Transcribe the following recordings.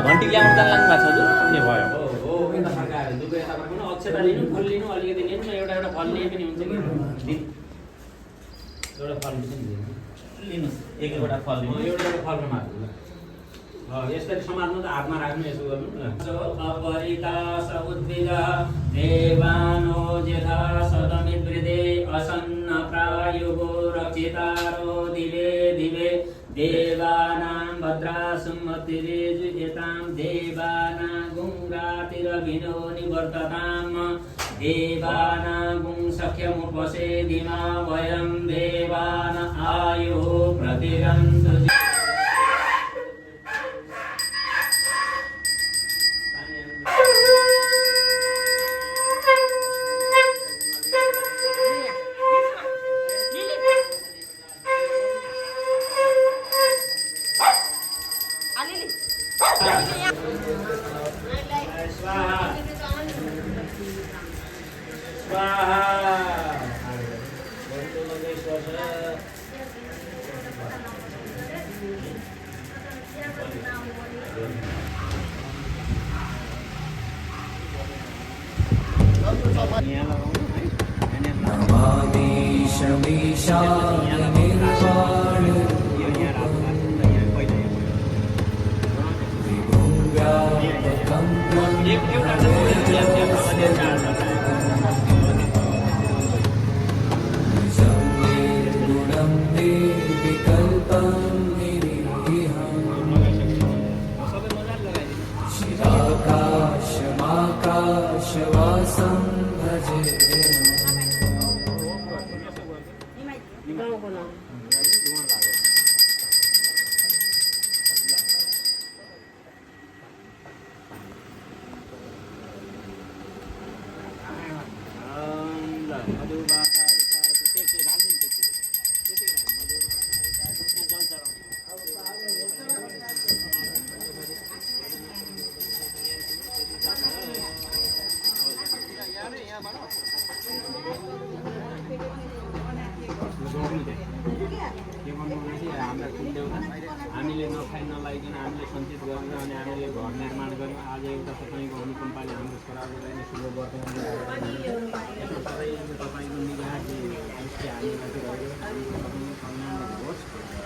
घन्टी ल्याउनु जान्नु भएको छ जो ए भयो हो यता फर्काएर दुःख यता फर्काउनु अक्षता लिनु फल लिनु अलिकति लिनु एउटा एउटा फल लिए पनि हुन्छ कि एउटा फल लिनुहोस् एक एउटा फल लिनु एउटा एउटा फलको मात्र यसरी समात्नु त हातमा राख्नु यसो गर्नु अपरितास उद्भिद देवानो यथा सदमिद्रिदे असन्न प्रायुगो रक्षितारो दिवे दिवे देवानां भद्रासुमतिरेजुयतां देवानागुं रातिरभिनो निवर्तताम् देवानागुं सख्यमुपसेदिमा वयं देवान आयुः प्रतिरन्तु हामीले नखाइ नलाइकन हामीले सञ्चित गरेर अनि हामीले घर निर्माण गऱ्यौँ। आज एउटा तपाईँको अनुपम पाले हाम्रो छोराको लागि शुभ वर्तमान तपाईँको निगाह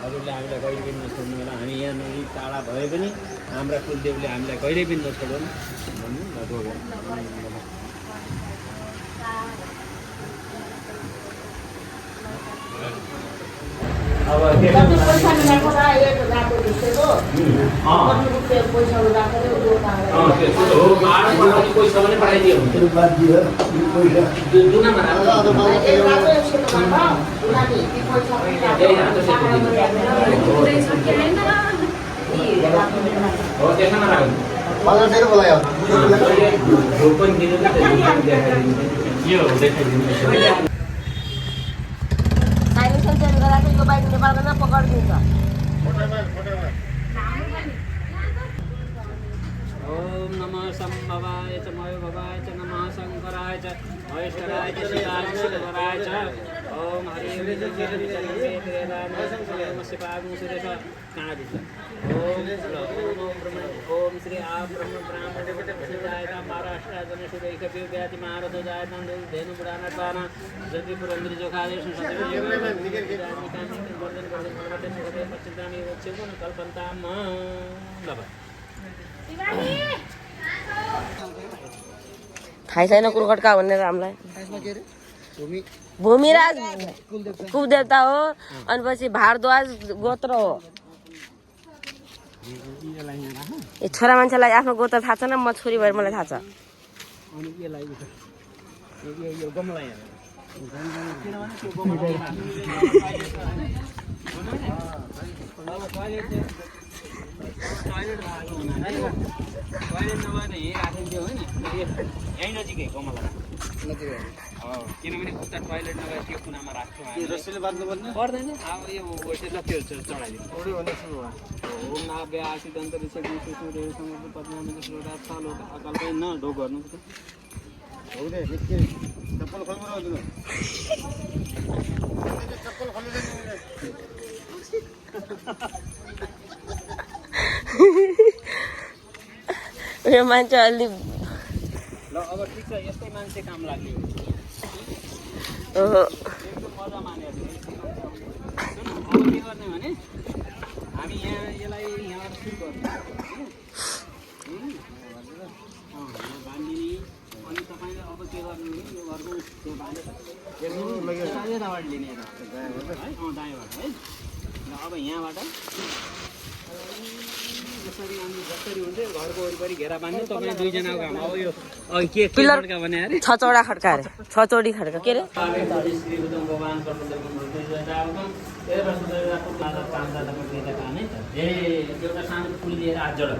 हजुरले हामीलाई कहिले पनि नछोड्नु होला। हामी यहाँ नजिक टाढा भए पनि हाम्रा कुलदेवले हामीलाई कहिले पनि नछोडौँ भन्नु अब पैसा पनि पठाइदियो बाइक नेपालको न पकडिदिन्छ। ओम नमः संभवाय च मयोभवाय च नमः शंकराय च महेश्वराय च शिवाय च शिवराय च ओम हरि ओम श्री आप ब्रह्म ब्राह्मण जायता महाराष्ट्र व्याति महारथ जायता धेनु पुराणत्वाना जति पुरंदरी जोखादेश कल्पन्ताम खाइ छैन कुलकटका भनेर हामीलाई भूमिराज कुलदेवता हो अनि पछि भारद्वाज गोत्र हो। ए छोरा मान्छेलाई आफ्नो गोत्र थाहा छैन, म छोरी भएर मलाई थाहा छ। यहीँ नजिकै कमला किनभने खुट्टा टोयलेट नगएर त्यो कुनामा राख्छौँ पर्दैन। अब यो त्यसलाई त्यो चढाइदिनु ओम नाभ्य आसित अन्तरिक्ष अकाल न ढोक गर्नु यो मान्छे अलि ल अब ठिक छ यस्तै मान्छे काम लाग्यो ओहो एकदम मजा मानेर अब के गर्ने भने हामी यहाँ यसलाई यहाँबाट सुरु गर्छौँ बाँधिने अनि तपाईँले अब के गर्नु भने यो घरको त्यो बाँधेर यताबाट लिने है दायाँबाट है र अब यहाँबाट जसरी हामी जसरी हुन्थ्यो घरको वरिपरि घेरा बाँध्यो तपाईँ दुईजनाको काम अब यो अघि के खड्का भने अरे छचौडा खड्का अरे छचौडी खड्का के अरे एउटा सानो फुल लिएर हात जोड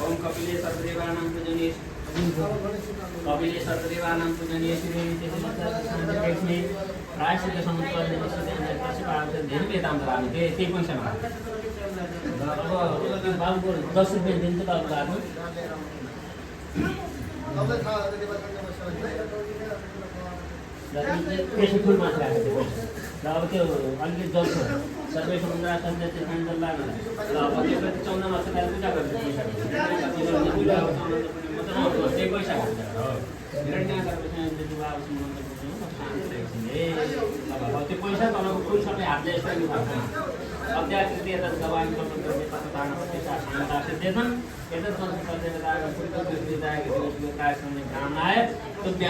ओम कपिले सर्वदेवानां पूजनीय कपिले सर्वदेवानां पूजनीय श्री प्रायश्चित समुद्र धेरै वेदान्त लाग्यो त्यही पैसामा अब बाबुको 10 रुपियाँ दिन्छ तपाईँको हातमा त्यसो फुल मात्र राखेको थियो र अब त्यो अलिकति जल्छ सबै समुद्र लाग्यो र अब त्यो 14 वर्षकाल पूजा गर्छ त्यही पैसा हुन्छ त्यो पैसा तपाईँको फुल सबै हातले यस्तो अध्यात्मिक दबाई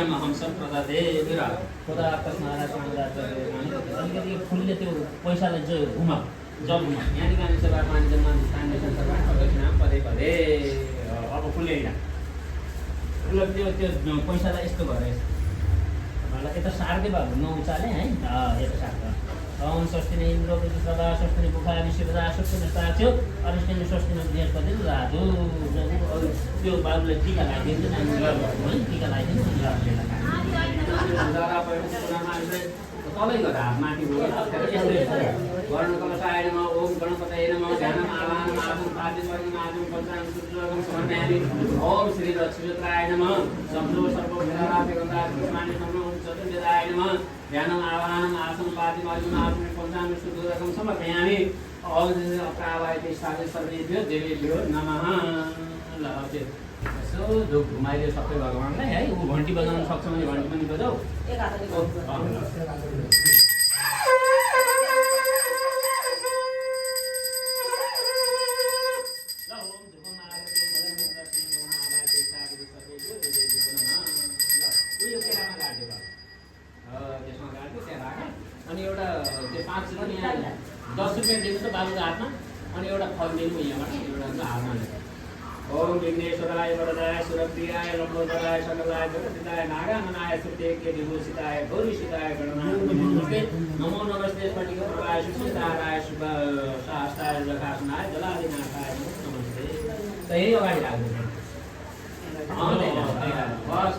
में हम सब अलिकति फुलले त्यो पैसालाई जो घुमा जब घुमा यहाँनिर हामी सेवा पानी जम्मा स्थानीय संस्थामा दक्षिणा पदे पदे अब फुले त्यो त्यो पैसालाई यस्तो गरेर यता सार्दै भएको नौचाले है यता सार्छ ओम स्वस्तिने इन्द्र सदा स्वस्तिने बुखारी शिवदा स्वस्तिने साथ्यो अरिष्टिने स्वस्तिने बृहस्पति राधु त्यो बाबुले टीका लगाइदिन्छ है टीका लगाइदिन्छ तलै गरेर हात माथि गर्णकलशाय नमः ओम गणपतये नमः ध्यानम् आवाहनम् आसनं पाद्यवर्गम् आजं पञ्चाङ्गं सूत्रं समर्पयामि ओम श्री लक्ष्मीत्राय नमः शब्दो सर्वोपचाराभिगन्धात्मानि नमः चतुर्वेदाय नमः ध्यानम् आवाहनम् आसनं पाद्यवर्गम् आजं पञ्चाङ्गं सूत्रं समर्पयामि ओम प्रावायते साधे सर्वेभ्यो देवेभ्यो नमः ल यसो धुप घुमाइदियो सबै भगवान्लाई है ऊ घन्टी बजाउन सक्छ भने घन्टी पनि बजाऊ अनि एउटा त्यो 5 रुपियाँ 10 रुपियाँ दिनु त बाबुको हातमा अनि एउटा फल दिनु यहाँबाट एउटा हातमा ओम विघ्नेश्वराय वरदाय सुरप्रियाय लम्बोदराय सकलाय जगतिताय नागाननाय सुतेके विभूषिताय गौरीषिताय गणनाय नमो नमस्ते स्फटिक प्रभाय सुचिताराय शुभ शास्त्राय जगासनाय जलादिनाथाय नमस्ते त्यही अगाडि लाग्नु बस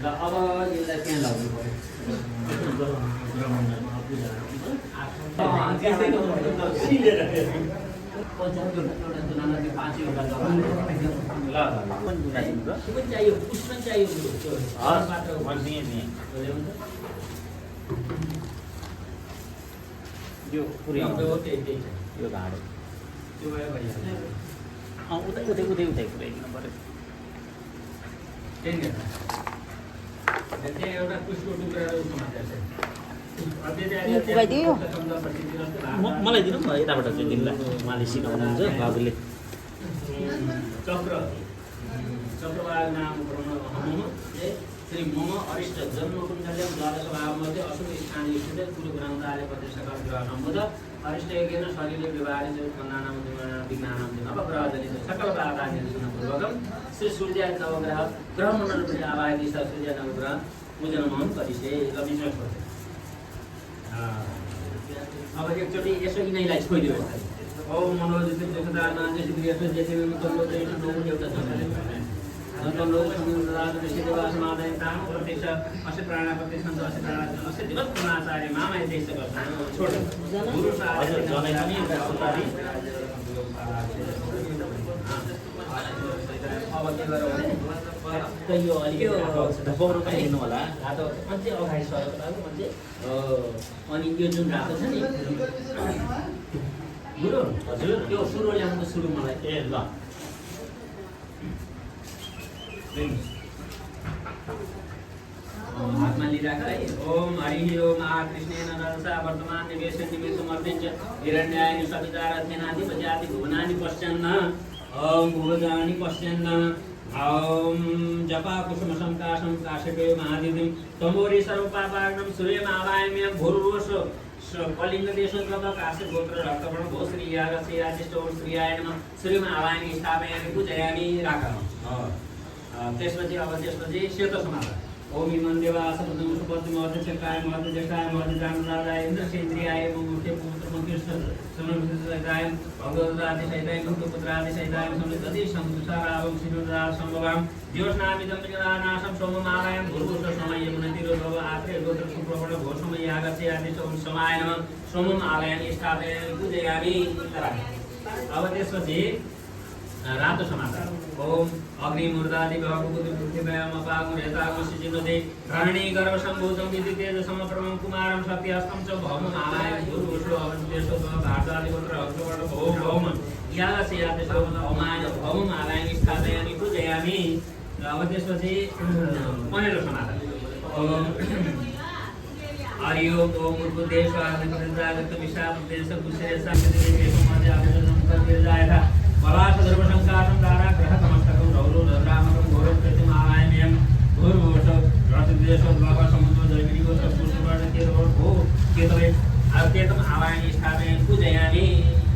ल अब यसलाई त्यहाँ लाग्नु पर्यो चाहियो पुष्पन चाहियो यो पुऱ्याउँछ यो घाँडो त्यो उतै उतै उतै उतै पुऱ्याइदिनु पऱ्यो त्यही एउटा पुष्पको टुक्रा मलाई दिनु न यताबाट चाहिँ दिनुलाई उहाँले सिकाउनुहुन्छ बाबुले चक्र चक्रवाल नाम श्री मम अरिष्ट जन्म कुण्डल्यं द्वादशभावमध्ये अशुभ स्थानीय स्थिते गुरु ग्रन्थाले प्रतिष्ठा ग्रह नम्बर अरिष्ट यज्ञेन शरीरे व्यवहारे उत्पन्नानां विघ्नानां नवग्रहजनित सकल बाधानि पूर्वकं श्री सूर्य नवग्रह ग्रहमण्डल पनि आवाहित सूर्य नवग्रह पूजनमहं करिसे लबिजन गर्छ अब एकचोटि यसो यिनीलाई छोइदियो ओम मनोजित जगदाना जति यस्तो जति तल्लो चाहिँ नौ एउटा तल्लो समुद्रराज ऋषिदेवास मादय ताम प्रत्यक्ष अस्य प्राण प्रत्यक्ष अस्य प्राण अस्य दिवस पुनाचार्य मामा देश गर्छ छोड गुरु साहब जनै पनि सुतारी अब के गरौँ भने यो अलिकति बौरो पनि हेर्नु होला रातो अझै अगाडि सरेको रातो अझै अनि यो जुन रातो छ नि गुरु हजुर त्यो सुरु ल्याउनु सुरु मलाई ए ल हातमा लिइराख है ओम हरि ओम आ कृष्णेन रसा वर्तमान निवेश निमित्त मर्दिन्छ हिरण्यायनि सवितार थेनादि पजाति भुवनानि पश्यन्न ओम भुवजानि पश्यन्न ओम जपा कुसुम संकाशं काशके महादिदिं तमोरि सर्वपापाग्नं सूर्यमावायम्य भूर्वोष कलिंग देश काश्य गोत्र रक्तवर्ण भो श्री यागस्य याजिष्ठ ओम श्रीयाय नमः सूर्यमावायमि स्थापयामि पूजयामि राख त्यसपछि अब त्यसपछि सेतो समाधान ओम इमं देवास बुद्धं सुपतिम अध्यक्षकाय मध्यक्षाय मध्यजानराय इंद्रसेन्द्रियाय मुख्य पुत्र मुख्यस्थ समन्विताय भगवदादि सहिताय पुत्रादि सहिताय समृद्धि संसारावं सिनुदार संभवाम ज्योत्स्नामिदं जनानाशं सोममालयं भूर्भुवः समय यमुनतिरोधव आत्रे गोत्र सुप्रवण घोषमय यागस्य आदि समाय नमः सोममालयं स्थापयामि पूजयामि अब त्यसपछि रातो समाचार ओम अग्निमूर्धादि भगवद्गीतायाम पागुरेतागुसिजिनदे धरणी गर्भ संभूतं विदितेज समप्रमं कुमारं सत्यहस्तं च भौमं आलाय गुरुषो अवन्तेषो भारतादि गोत्र अग्रवर्ण भौम यागस्य याते सोमन अमाय भौमं आलाय स्थापयामि पूजयामि अब त्यसपछि पहेँलो समाचार ओम हरि ओम ओम पूर्वदेशवादिप्रजागत विशालदेश कुशेषा मध्य आवेदनं कर्तव्यायः पलाश धर्म संकाशं दारा ग्रह तमस्तकं रौरो रद्रामकं घोरं प्रतिमालयं भूर्भुवः रसदेशो द्वावा समुद्र जयगिरिगो सपुष्पवर्ण केतवो भो केतवे केतम आवायनि स्थापयामि पूजयामि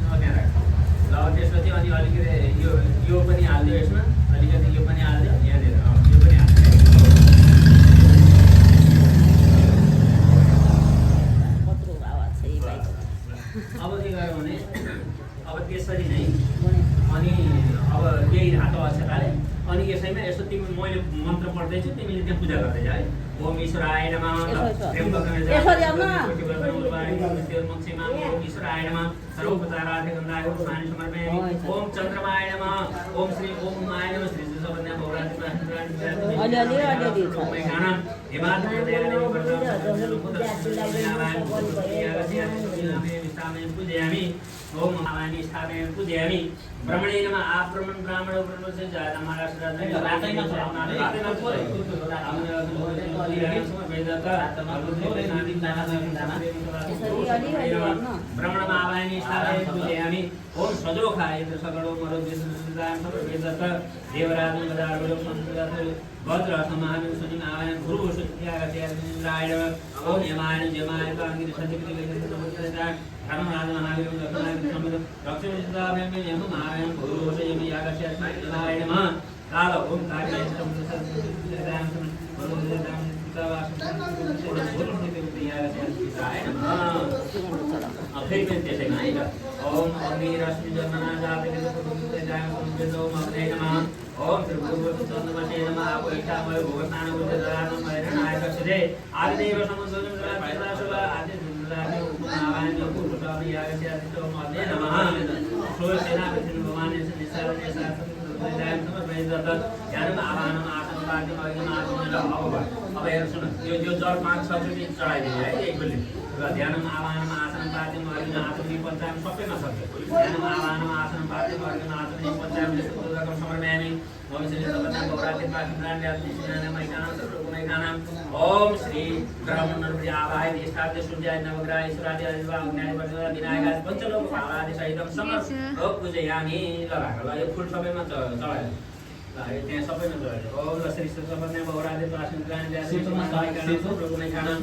त्यहाँ राख ल त्यसपछि अनि अलिकति यो पनि हाल्दियो यसमा अलिकति यो पनि हाल्दियो यहाँनिर यो पनि हाल्दियो अब के गर्यो भने अब त्यसरी नै अनि अब यही रातो अक्षताले अनि यसैमा यसो तिमी मैले मन्त्र पढ्दैछु तिमीले त्यहाँ पूजा गर्दै जा है ओम ईश्वराय नमः ओम ईश्वराय नमः सर्वोपचारार्थे गन्धाय पुष्पाणि समर्पयामि ओम चन्द्रमाय नमः ओम श्री ओम माय नमः श्री सबन्या भौराति पूजयामि ओम महावाणी स्थापयामि पूजयामि ब्रह्मणे नमः आब्रह्मण ब्राह्मण ब्रह्मस्य जाता महाराष्ट्र रातैमा ब्रह्मण महावाणी स्थापयामि पूजयामि ओम सजोखा यत्र सकलो मरो विश्वसिदाय समवेदत देवराज गदारुलो संस्कृत वज्र समानु सुनि आवायन गुरु सुत्यागत्याय ओम यमाय जमाय कांगिर सतिकृति वेदत समवेदत धर्मराज महावीर दक्षिणाय समवेद रक्षिताभ्यां यम महायम गुरु यम यागस्य नाय नमः काल ओम कार्य समवेदत वरुणदेवतां पितावास फिर त्यसैमा है ओम अग्नि रश्मि जन्मना जाते नमः ओम त्रिभुवनमसे नमः आपैठामय भुवनान उद्दरानमय नायक श्री आदिदेव समुद्रं प्रदाशवा आदि दुर्दानि उपनावानि पुरुषामि यागस्य आदितो मध्ये नमः सो सेना विष्णु भगवान निसारने शास्त्र दायम समर्पयत ज्ञानम आवाहनम आसन वाक्यम अग्निम आसन अब हेर सुन यो जल 5 सब्सिडी चढाइदिए है एकबेला र ध्यानम आवाहनम आसन वाक्यम अग्निम आसन पञ्चाम सबैमा सक्यो ध्यानम आवाहनम आसन वाक्यम अग्निम आसन पञ्चाम सुदरकम समर्पयामि ओम श्री सबन्या भौराति पाठिन्द्रान व्याप्तिस्नान मैकानां सर्वगुणैकानां ओम श्री ब्रह्मणर्भि आवाहय स्थाप्य सूर्याय नवग्रह ईश्वरादि अधिवा अग्न्याय वज्र विनायकादि पञ्चलोक भावादि सहितं समर्प पूजयामि लगाएको ल यो फुल सबैमा चढायो ल त्यहाँ सबैमा चढायो ओम श्री सबन्या भौराति पाठिन्द्रान व्याप्तिस्नान सर्वगुणैकानां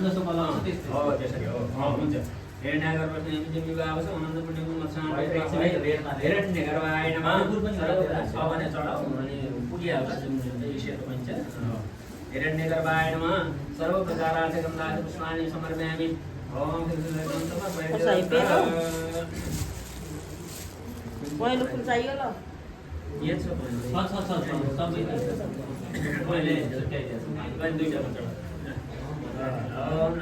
हो त्यसरी हो हुन्छ हिरण्यागर बस्ने विवाह छ अनन्त पुण्यको मत्स्यान हिरण्यगर्भाय नमः सबने चढाउ अनि पुगिहाल्छ जुन सेतो भन्छ हिरण्यगर्भाय नमः सर्वप्रकारार्थ गन्धाय पुष्पाणि समर्पयामि ओम पहिलो फुल चाहियो ल ये छ सबै मैले दुईटा ओम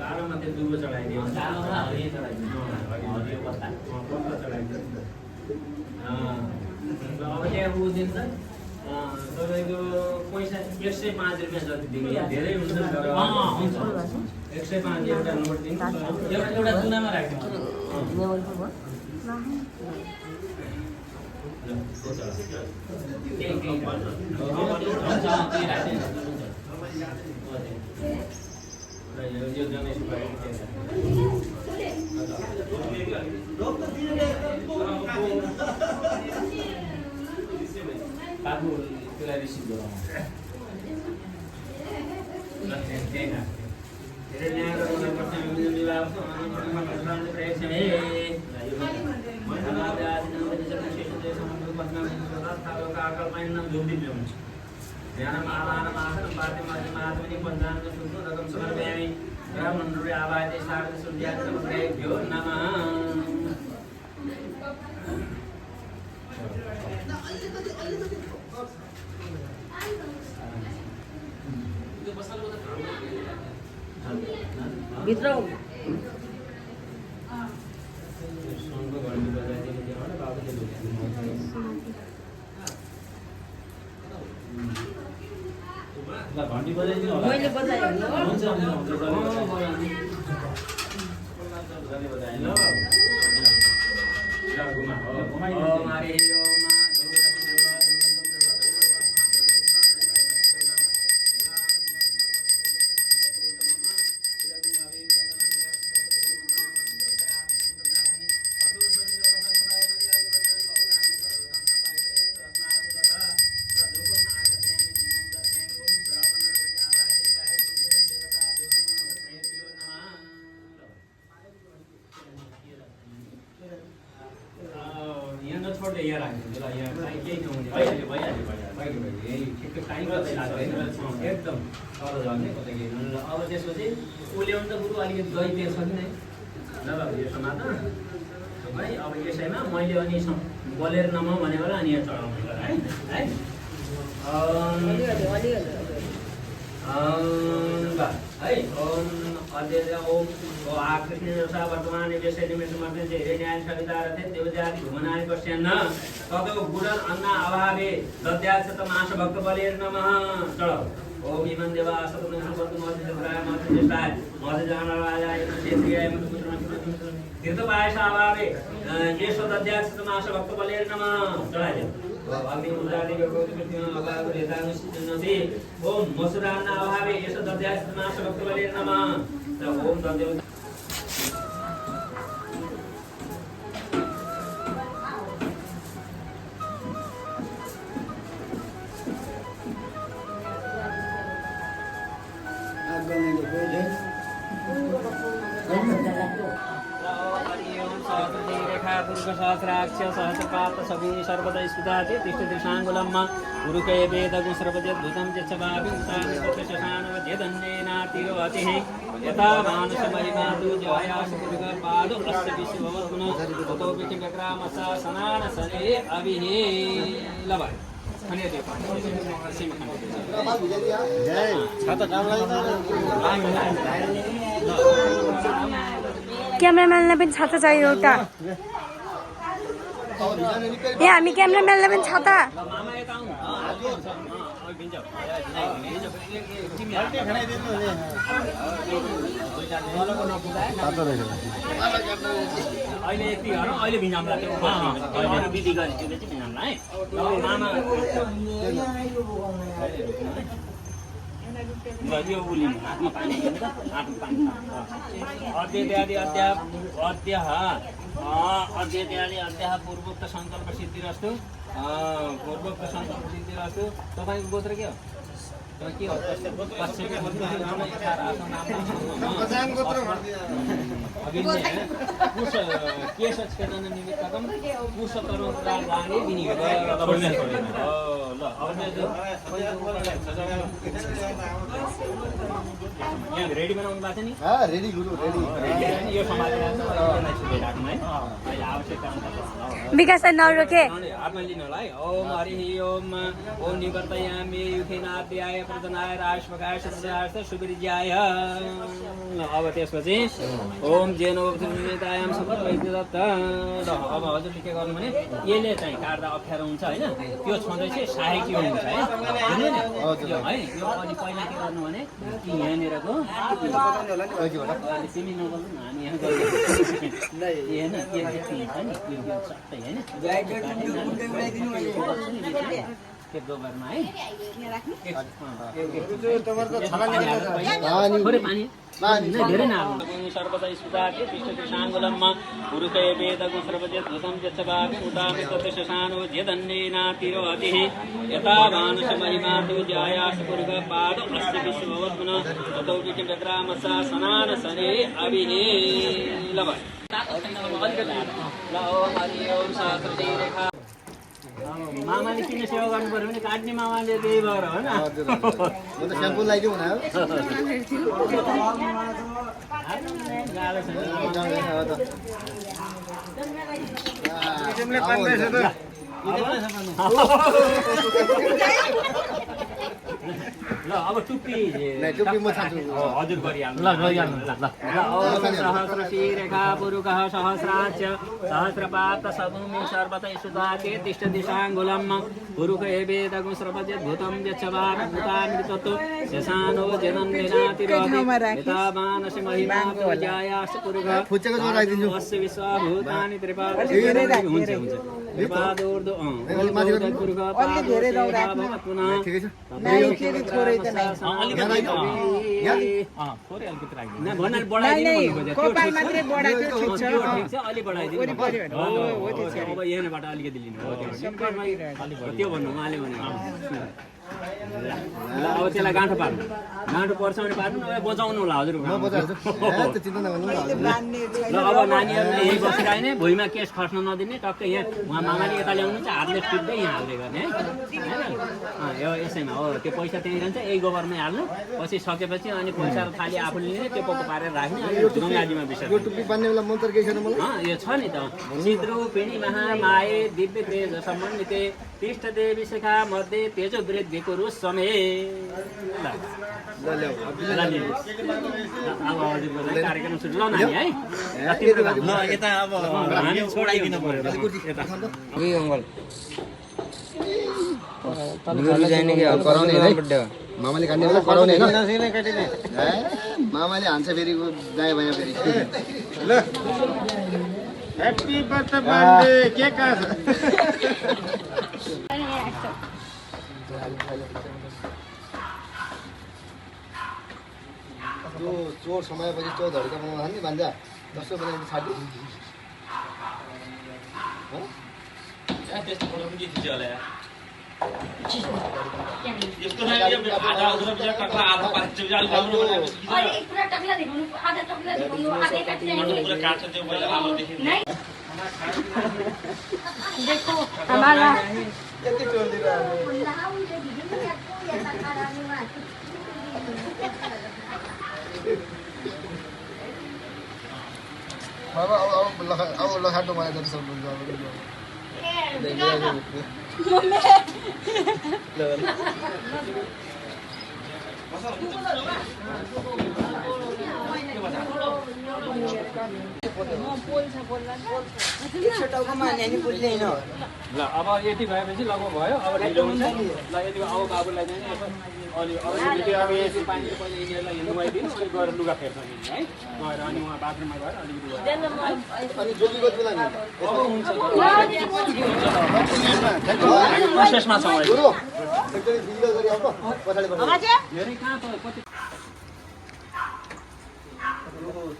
कालोमा त्यो दुबो चढाइदियो कालोमा हरियो चढाइदियो हरियो पत्ता चढाइदियो अब त्यहाँ उ दिन्छ तपाईँको पैसा 105 रुपियाँ जति दिनु धेरै हुन्छ नि तर हुन्छ 105 एउटा नोट दिनु एउटा चुनामा राख्नु यो गणेश बाबु त्यसलाई रिसिभ गराउनु धेरै न्याय गर्नुपर्छ विवाह भित्र घन्टी बजाइदिनु होला मैले बजाएँ हुन्छ छोड्दै यहाँ राख्नु ल यहाँ केही नहुने भइहाल्यो ठिक्कै टाइम कतै लाग्दैन एकदम तल झर्ने कतै केही नहुने अब त्यसपछि उल्याउनु त बरु अलिकति दही तेल छ कि नै ल यो समात भाइ अब यसैमा मैले अनि बोलेर नम भने होला अनि यहाँ चढाउनु है है है ओम अद्य ओम आकृष्ण वर्तमान विषय निमित्त मध्ये धेरै न्याय सविता रथे देवजाति भुवनाय पश्यन्न ततो गुणन अन्न अभावे दद्यासत मास भक्त बलेर नमः चलो ओम इमं देवा सतम सुबत मध्य चंद्राय मध्य ज्येष्ठाय मध्य जहानराजाय क्षेत्रीयाय मध्य तीर्थ पायस अभावे ये दद्यासत मास भक्त बलेर नमः चढ़ाय अग्नि उदारी भगवती प्रतिमा अभाव रेदानुसिद्धि ओम मसुरान्न अभावे ये दद्यासत मास भक्त बलेर नमः ओम दद्यो सहस्राक्ष सहस्रपात सभी सर्वदा स्फुताते तिष्ठ त्रिशांगुलम्मा गुरुकय वेदगु सर्वजद्भुतं यच्छभावि उतानि तत्शशानवद्यदन्नेनातिरोऽतिः यथा मानसमहिमातु जयास गुरुगपादो अस्य विश्ववत्पुन ततो विचिव्यक्रामसा सनान सने अविहे लभाय खने दे क्यामेराम्यानलाई पनि छाता चाहियो एउटा ए हामी क्यामेराम्यानलाई पनि छाता अहिले यति हो अहिले भिजामला त्यो विधि गरे त्यो चाहिँ भिजामला है मामा यो उली हातमा पानी हातमा पानी अध्यय अध्यय पूर्वोक्त संकल्प सिद्धिरस्तु पूर्वोक्त संकल्प सिद्धिरस्तु तपाईको गोत्र के हो के हो केशच्छेदन निमित्तकम कुशकरोत्रादाने विनियोगः यहाँ रेडी बनाउनु भएको छ नि रेडी गुरु रेडी यो समाजमा है आवश्यकता विकास नरोके हातमा लिनु होला है ओम हरि ओम ओम निवर्तयामि युखेनाद्याय प्रदनाय राष्ट्रकाय सदार्थ सुविर्याय अब त्यसपछि ओम जेनोतायाम सपत वैद्यदत्त ल अब हजुरले के गर्नु भने यसले चाहिँ काट्दा अप्ठ्यारो हुन्छ होइन त्यो छँदै चाहिँ सहायकी हुन्छ है बुझ्नु नि यो है यो अनि पहिला के गर्नु भने यहाँनिरको अलि तिमी नगर्नु न हामी यहाँ गर्नु होइन के हुन्छ नि यो सबै होइन त्यो गोबरमा है थोरै पानी धेरै नहाल्नु सर्वदा स्फुटाके तिष्ठतिशाङ्गुलम्मा पुरुषे वेदगु सर्वजत् भूतं यच्छवापि उदापि तस्य शशानो ज्यदन्नेनातिरोहतिः यथा भानुष महिमा तु जायास पुरुष पाद अस्य विश्ववत्मन ततो विकिं व्यग्रामसा सनान सने अभिहे लव ल ओम हरि ओम सहस्रजी रेखा मामाले किन सेवा गर्नु पर्यो भने काट्ने मामाले त्यही भएर हो न स्याम्पू लगाइदिउँ न ल अब टुप्पी म छान्छु हजुर गरिहाल्नु सहस्र शिरेखा पुरुषः सहस्राच्च सहस्रपात सभूमि सर्वतः सुधाके तिष्ठ दिशाङ्गुलम् पुरुष एवेदगुं सर्वजत् भूतं यच्छवापि भूतामृततो शशानो जदन्नेनातिरोहति यथा मानस महिमा पूजायास पुरुष अस्य विश्वभूतानि त्रिपादशि हुन्छ त्रिपादोर्ध्व पुरुष पुनः अब यहाँबाट अलिकति लिनु त्यो भन्नु उहाँले भने ल अब त्यसलाई गाँठो पार्नु गाँठो पर्छ भने पार्नु बचाउनु होला हजुर ल अब नानीहरूले यही बसिरहेने भुइँमा केस खस्न नदिने टक्कै यहाँ उहाँ मामाले यता ल्याउनु चाहिँ हातले टिप्दै यहाँ हाल्दै गर्ने है यो यसैमा हो त्यो पैसा त्यहीँ रहन्छ यही गोबरमै हाल्नु पछि सकेपछि अनि पैसा थाली आफूले लिने त्यो पोको पारेर राख्ने अनि गङ्गाजीमा विसर्जन यो छ नि त सिद्रूपिणी महामाये दिव्य तेज समन्विते तिष्ठ देवी शिखा मध्ये तेजो वृद्धिको रुस समय कार्यक्रम सुरु ल नानी है यता अब हामी छोडाइदिनु पर्यो मामाले काट्ने बेला कराउने होइन मामाले हान्छ फेरि दायाँ बायाँ फेरि ल ह्याप्पी बर्थडे केक त्यो चोर समाएपछि चौधरीका बनाउनु नि भान्जा दसैँ बनाएर छाड्यो देखो हमारा बाबा अब लखाटो मलाई जति सक्नुहुन्छ ल अब यति भएपछि लगभग भयो अब ढिलो हुन्छ ल यति अब बाबुलाई चाहिँ अलि अब यसो पानी पहिला यिनीहरूलाई नुहाइदिनु अनि गएर लुगा फेर्छ है गएर अनि उहाँ बाथरुममा गएर अलिकति प्रोसेसमा छ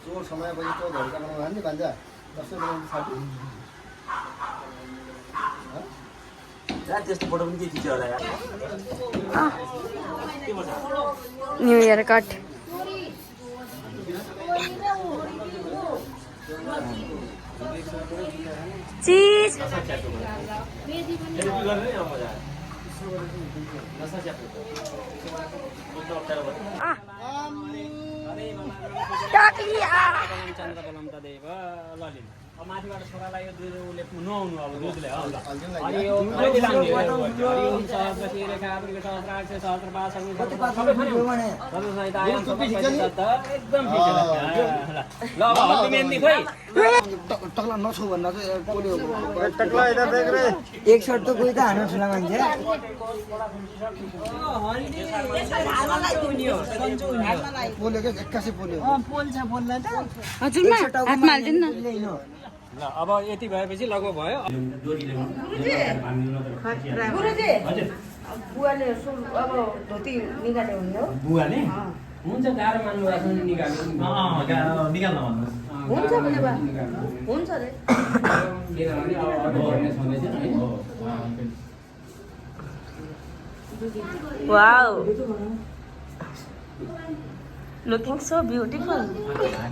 चोर समाएपछि चौधरीका बनाउनु नि भान्जा दसैँ बनाउनु छाड्यो त्यस्तो फोटो पनि के खिच्यो होला यार न्यू इयर कट चीज अब माथिबाट छोरालाई यो दुध उसले नुहाउनु अब दुधले हो ल अनि यो कति लाग्ने हरिओम सहस्र शिरेखा अप्रिक सहस्र अक्षय सहस्र पाँच सबै भन्यो हजुर सहित आयाम सबै त एकदम ठिक छ ल अब हल्दी मेहन्दी खोइ टक्ला नछौ भन्दा चाहिँ पोल्यो टक्ला इधर देख रे एक सर्ट त कोही त हान्न ठुला मान्छे पोल्यो क्या एक्कासी पोल्यो हजुरमा हातमा हाल्दैन न ल अब यति भएपछि लगभग भयो गुरुजी बुवाले अब धोती निकाल्यो भने हो बुवाले हुन्छ गाह्रो मान्नु भएको छ निकाल्नु निकाल्न भन्नुहोस् हुन्छ भने बा हुन्छ रे किनभने अब गर्ने छँदैछ है वाउ लुकिङ सो ब्युटिफुल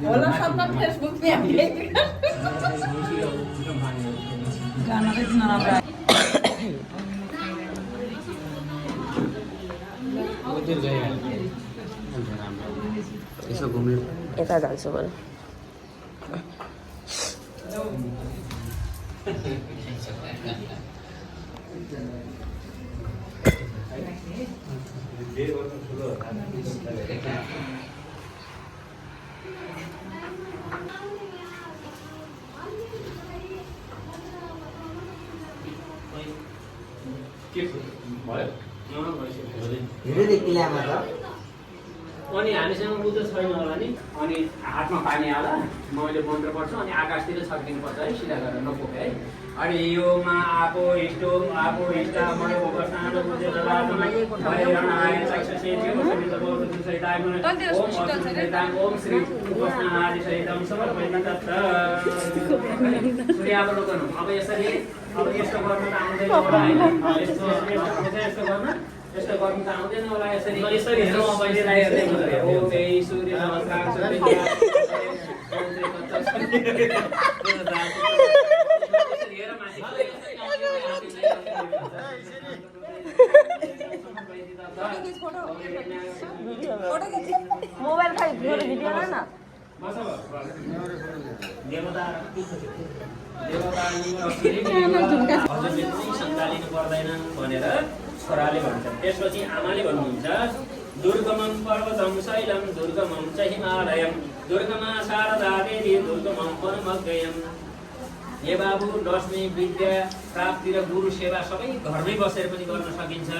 होला सबका फेसबुक पे गाना चाहिँ नराम्रो यसो घुम्यो यता जान्छु बरु अनि हामीसँग बुझ्दो छैन होला नि अनि हातमा पानी हाल मैले मन्त्र पढ्छु अनि आकाशतिर छर्किनु पर्छ है सिधा गरेर नपोके है अनि योमा आको हिष्टोम आको हिष्टा मयो उपस्नानो बुझेर रातमा भैरण आए चक्षुषे जीव सहित बोध सहिताय मन ओम सहिताय ओम श्री उपस्नानादि सहितम समर्पयित तत्र सूर्यावलोकन अब यसरी अब यस्तो गर्न त आउँदैन होला हैन यस्तो गर्न यस्तो गर्नु त आउँदैन होला यसरी यसरी हेरौँ अब यसलाई हेर्दै ओ हे सूर्य नमस्कार मोबाइल खाइ मेरो भिडियो न सञ्चालिनु पर्दैन भनेर छोराले भन्छ त्यसपछि आमाले भन्नुहुन्छ दुर्गमं पर्वतं शैलं दुर्गमं च हिमालयं दुर्गमा शारदा देवी दुर्गमं वनमग्गयम् हे बाबु लक्ष्मी विद्या प्राप्ति र गुरु सेवा सबै घरमै बसेर पनि गर्न सकिन्छ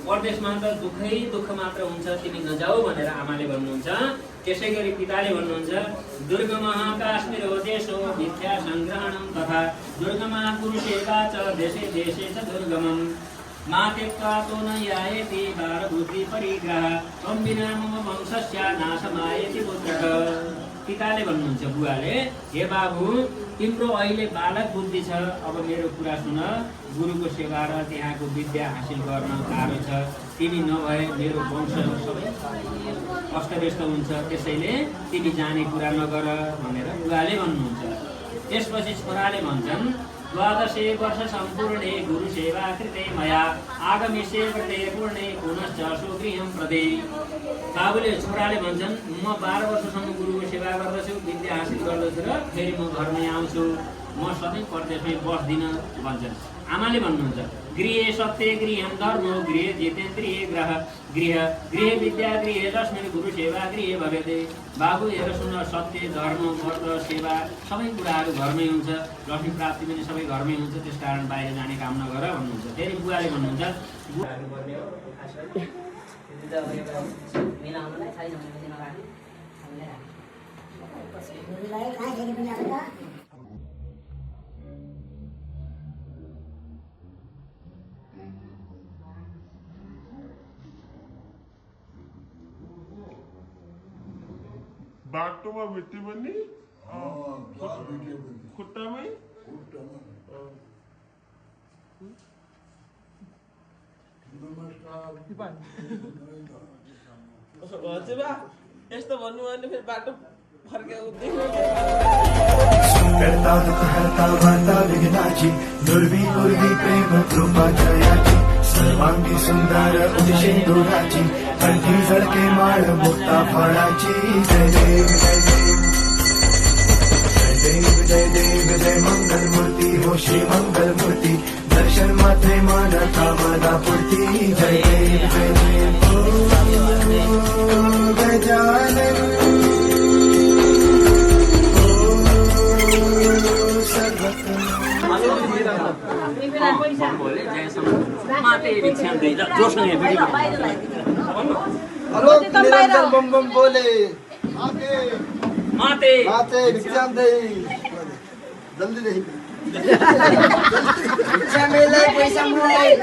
परदेशमा त दुःखै दुःख मात्र हुन्छ तिमी नजाऊ भनेर आमाले भन्नुहुन्छ त्यसै गरी पिताले भन्नुहुन्छ दुर्गमः काश्मीरो देशो विद्या सङ्ग्रहणं तथा दुर्गमा गुरु सेवा च देशे देशे च दुर्गमम् मातेत्वातो न यायति बालबुद्धि परिग्रह त्वं विना मम वंशस्य नाशमायति पुत्रः पिताले भन्नुहुन्छ बुवाले हे बाबु तिम्रो अहिले बालक बुद्धि छ अब मेरो कुरा सुन गुरुको सेवा र त्यहाँको विद्या हासिल गर्न गाह्रो छ तिमी नभए मेरो वंश सबै अस्तव्यस्त हुन्छ त्यसैले तिमी जाने कुरा नगर भनेर बुवाले भन्नुहुन्छ त्यसपछि छोराले भन्छन् द्वादशे वर्ष सम्पूर्णे गुरु सेवा कृते मया आगमिष्ये व्रते पूर्णे पुनश्च सुगृहं प्रदे बाबुले छोराले भन्छन् म 12 वर्षसम्म गुरुको सेवा गर्दछु विद्या हासिल गर्दछु र फेरि म घरमै आउँछु म सधैँ परदेशमै बस्दिन भन्छन् आमाले भन्नुहुन्छ गृहे सत्य गृहं धर्म गृहे जितेन्द्रिय गृह गृहे विद्या गृहे लक्ष्मी गुरु सेवा गृहे भवेदे बाबु हेर सुन सत्य धर्म व्रत सेवा सबै कुराहरू घरमै हुन्छ लक्ष्मी प्राप्ति पनि सबै घरमै हुन्छ त्यसकारण बाहिर जाने काम नगर भन्नुहुन्छ फेरि बुवाले भन्नुहुन्छ बाटोमा भेट्यो भने खुट्टामै यस्तो भन्नु भने फेरि बाटो फर्केको सुन्दरता दुःख हरता वार्ता विघ्नाची दुर्वी उर्वी प्रेम कृपा जयाची सर्वांगी सुंदर उदिशेंदुराची कंठी झळके माळ मोठा फळाची जय देव जय देव जय देव जय देव जय श्री मंगल मूर्ति दर्शन मात्रे मानता मना पूर्ति जय जय गजानन हेलो निरंजन बम बम बोले माते आते भिक्षाम दे जल्दी नहीं भिक्षा मिले पैसा मिले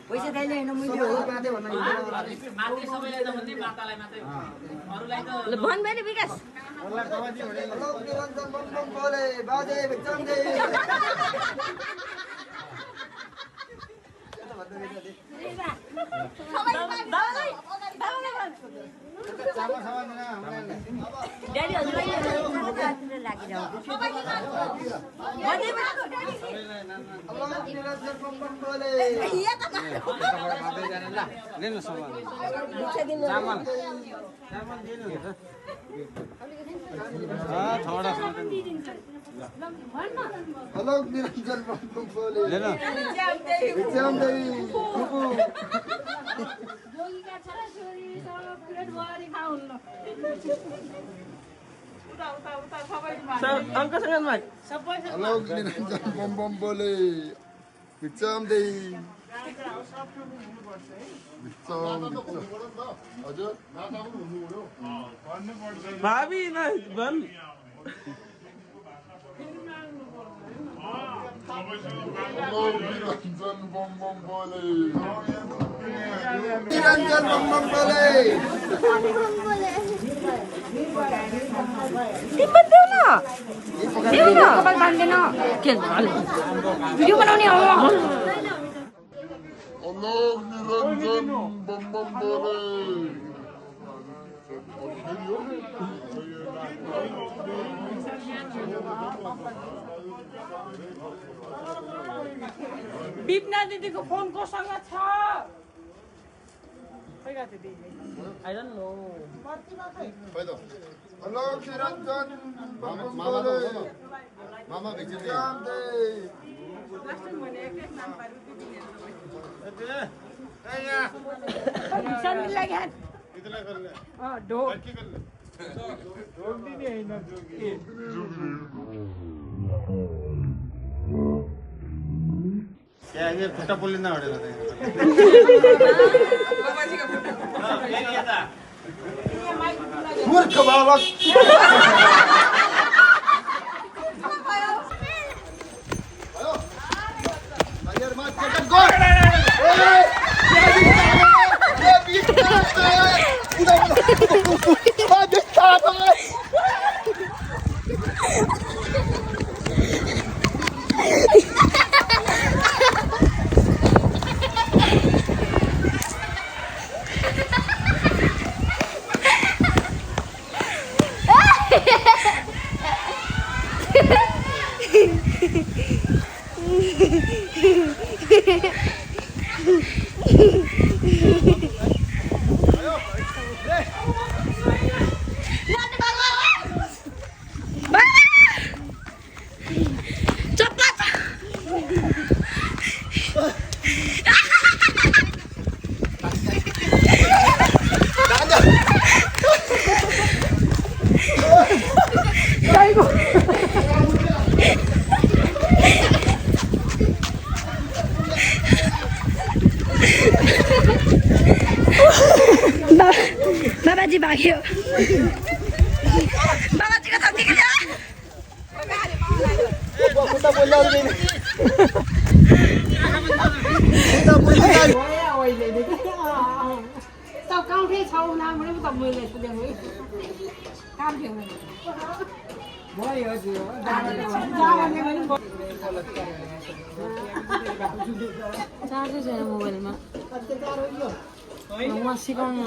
पैसा दाइले हैन मैले हो माते भन्न माते सबैलाई त भन्ने मातालाई मात्रै अरूलाई त भन भने विकास हेलो निरंजन बम बम बोले बाजे भिक्षाम दे ड्याडी हजुरलाई लागिराउ हेलो निरंजन बम बम बोले हेलो निरंजन बम बम बोले भिक्षाम दे कुकु हेलो निरंजन बम बम बोले भिक्षाम दे हजुर भाभी न भन निरंजन बम बम बोले निरंजन बम बम बोले कपाल बाँध्दैन के भिडियो बनाउने हो हेलो निरंजन बम बम बोले बिपना दिदीको फोन कोसँग छ I don't know. Hello Niranjan बम बम बोले मामा भिक्षाम दे क्या ये खुट्टा पोलिँदा हटेर मूर्ख बालक बाबाजी भाग्यो बाबाजीको त निक्ल्यो चार्जै छैन मोबाइलमा उहाँ सिकाउनु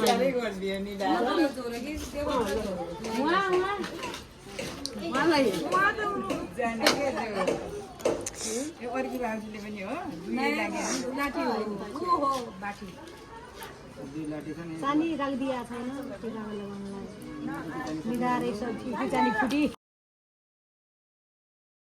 चानी राखिदिया छैन टिकाको लगाउनलाई निधार सब चिज चानी फुटी